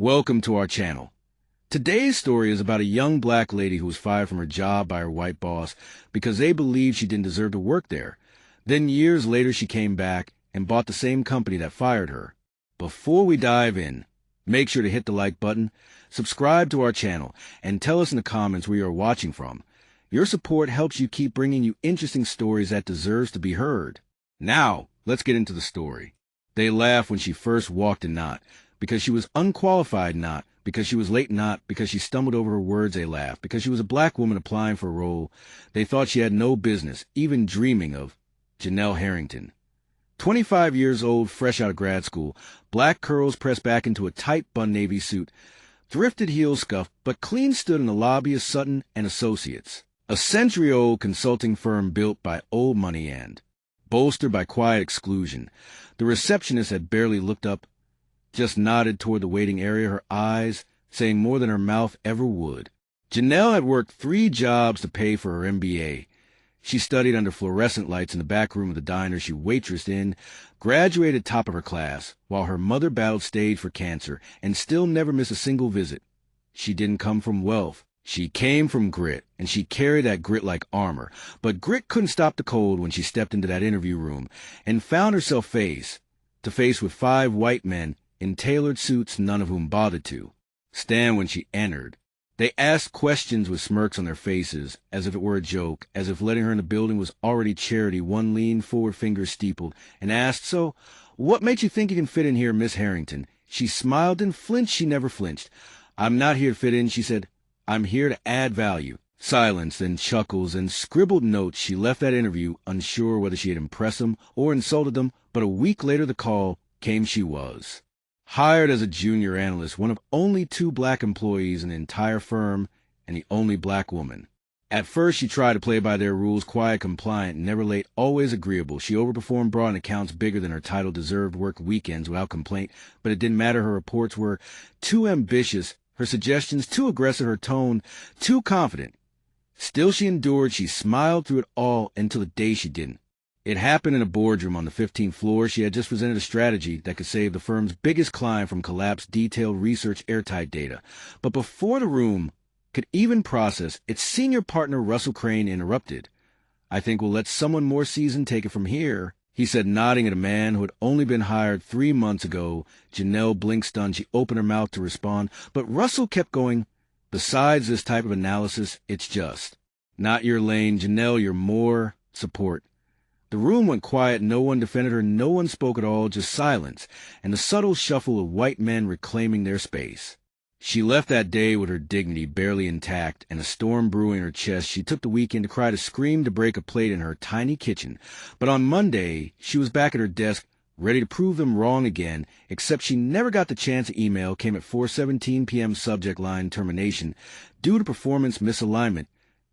Welcome to our channel. Today's story is about a young black lady who was fired from her job by her white boss because they believed she didn't deserve to work there. Then years later she came back and bought the same company that fired her. Before we dive in, make sure to hit the like button, subscribe to our channel, and tell us in the comments where you are watching from. Your support helps you keep bringing you interesting stories that deserves to be heard. Now, let's get into the story. They laughed when she first walked in, not because she was unqualified, not because she was late, not because she stumbled over her words. They laughed because she was a black woman applying for a role they thought she had no business even dreaming of. Janelle Harrington, 25 years old, fresh out of grad school, black curls pressed back into a tight bun navy suit, thrifted heels scuffed, but clean stood in the lobby of Sutton Associates, a century-old consulting firm built by old money and bolstered by quiet exclusion. The receptionist had barely looked up, just nodded toward the waiting area, her eyes saying more than her mouth ever would. Janelle had worked 3 jobs to pay for her MBA. She studied under fluorescent lights in the back room of the diner she waitressed in, graduated top of her class, while her mother battled stage for cancer and still never missed a single visit. She didn't come from wealth. She came from grit, and she carried that grit like armor. But grit couldn't stop the cold when she stepped into that interview room and found herself face to face with 5 white men in tailored suits, none of whom bothered to stand when she entered. They asked questions with smirks on their faces, as if it were a joke, as if letting her in the building was already charity. One leaned forward, fingers steepled, and asked, "So, what makes you think you can fit in here, Miss Harrington?" She smiled and flinched. She never flinched. "I'm not here to fit in," she said. "I'm here to add value." Silence, then chuckles and scribbled notes. She left that interview, unsure whether she had impressed them or insulted them, but a week later the call came. She was hired as a junior analyst, one of only 2 black employees in the entire firm, and the only black woman. At first, she tried to play by their rules, quiet, compliant, never late, always agreeable. She overperformed, brought in accounts bigger than her title deserved, worked weekends without complaint, but it didn't matter. Her reports were too ambitious, her suggestions too aggressive, her tone too confident. Still she endured. She smiled through it all until the day she didn't. It happened in a boardroom on the 15th floor. She had just presented a strategy that could save the firm's biggest client from collapse, detailed research, airtight data. But before the room could even process, its senior partner, Russell Crane, interrupted. "I think we'll let someone more seasoned take it from here," he said, nodding at a man who had only been hired 3 months ago. Janelle blinked stunned. She opened her mouth to respond, but Russell kept going. "Besides this type of analysis, it's just not your lane, Janelle. You're more support." The room went quiet. No one defended her. No one spoke at all, just silence and the subtle shuffle of white men reclaiming their space. She left that day with her dignity barely intact and a storm brewing in her chest. She took the weekend to cry, to scream, to break a plate in her tiny kitchen. But on Monday, she was back at her desk, ready to prove them wrong again, except she never got the chance. An email came at 4:17 p.m. Subject line: termination due to performance misalignment.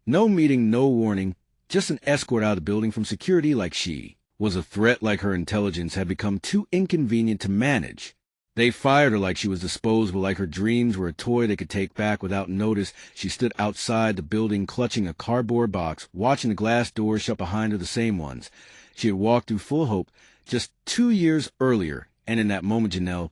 No meeting, no warning. Just an escort out of the building from security. Like she was a threat, like her intelligence had become too inconvenient to manage. They fired her like she was disposable, like her dreams were a toy they could take back without notice. She stood outside the building, clutching a cardboard box, watching the glass doors shut behind her, the same ones she had walked through full hope just 2 years earlier. And in that moment, Janelle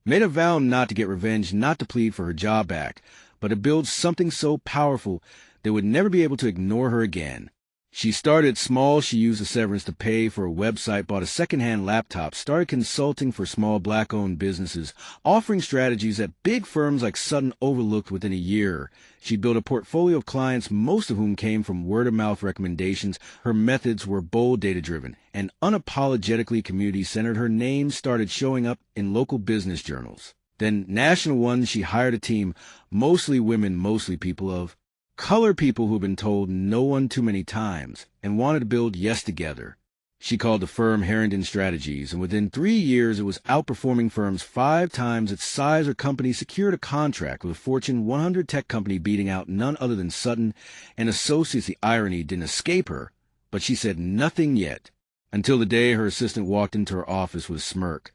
made a vow not to get revenge, not to plead for her job back, but to build something so powerful they would never be able to ignore her again. She started small. She used the severance to pay for a website, bought a secondhand laptop, started consulting for small black-owned businesses, offering strategies that big firms like Sutton overlooked. Within a year, she built a portfolio of clients, most of whom came from word-of-mouth recommendations. Her methods were bold, data-driven, and unapologetically community-centered. Her name started showing up in local business journals, then national ones. She hired a team, mostly women, mostly people of color, people who've been told no one too many times and wanted to build yes together. She called the firm Harrington Strategies, and within 3 years it was outperforming firms 5 times its size. Her company secured a contract with a Fortune 100 tech company, beating out none other than Sutton and Associates. The irony didn't escape her, but she said nothing yet, until the day her assistant walked into her office with a smirk.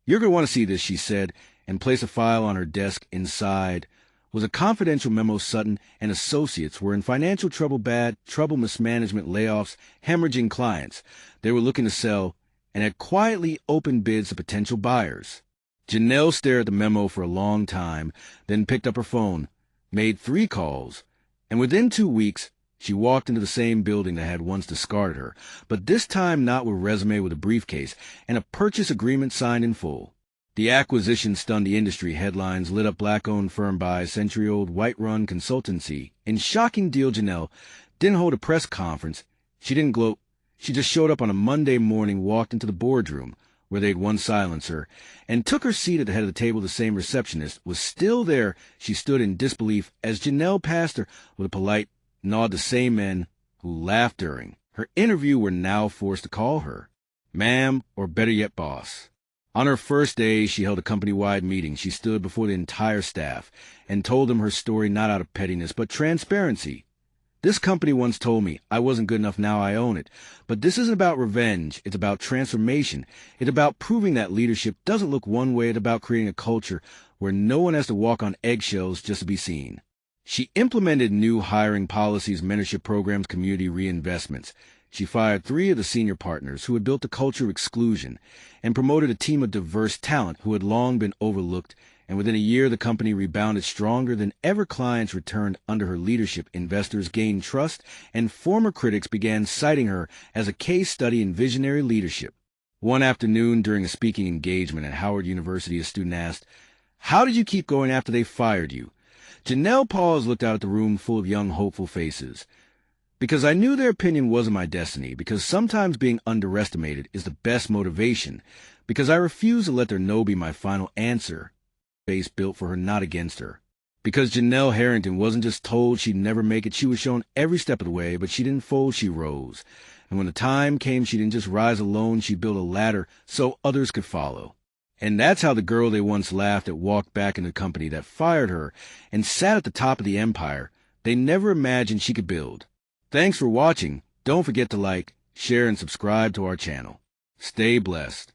"You're going to want to see this," she said, and placed a file on her desk. Inside was a confidential memo. Sutton and Associates were in financial trouble, bad trouble, mismanagement, layoffs, hemorrhaging clients. They were looking to sell and had quietly opened bids to potential buyers. Janelle stared at the memo for a long time, then picked up her phone, made 3 calls, and within 2 weeks, she walked into the same building that had once discarded her, but this time not with a resume with a briefcase and a purchase agreement signed in full. The acquisition stunned the industry. Headlines lit up black-owned firm buys, century-old white-run consultancy. In shocking deal, Janelle didn't hold a press conference. She didn't gloat. She just showed up on a Monday morning, walked into the boardroom, where they'd once silenced her, and took her seat at the head of the table. The same receptionist was still there. She stood in disbelief as Janelle passed her with a polite nod. The same men who laughed during her interview were now forced to call her ma'am, or better yet, boss. On her first day, she held a company-wide meeting. She stood before the entire staff and told them her story, not out of pettiness, but transparency. This company once told me I wasn't good enough, now I own it. But this isn't about revenge. It's about transformation. It's about proving that leadership doesn't look one way. It's about creating a culture where no one has to walk on eggshells just to be seen. She implemented new hiring policies, mentorship programs, community reinvestments. She fired 3 of the senior partners who had built a culture of exclusion and promoted a team of diverse talent who had long been overlooked. And within a year, the company rebounded stronger than ever. Clients returned under her leadership, investors gained trust, and former critics began citing her as a case study in visionary leadership. One afternoon, during a speaking engagement at Howard University, a student asked, "How did you keep going after they fired you?" Janelle paused, looked out at the room full of young, hopeful faces. "Because I knew their opinion wasn't my destiny. Because sometimes being underestimated is the best motivation. Because I refuse to let their no be my final answer." Face built for her, not against her. Because Janelle Harrington wasn't just told she'd never make it, she was shown every step of the way, but she didn't fold, she rose. And when the time came, she didn't just rise alone, she built a ladder so others could follow. And that's how the girl they once laughed at walked back into the company that fired her and sat at the top of the empire they never imagined she could build. Thanks for watching. Don't forget to like, share, and subscribe to our channel. Stay blessed.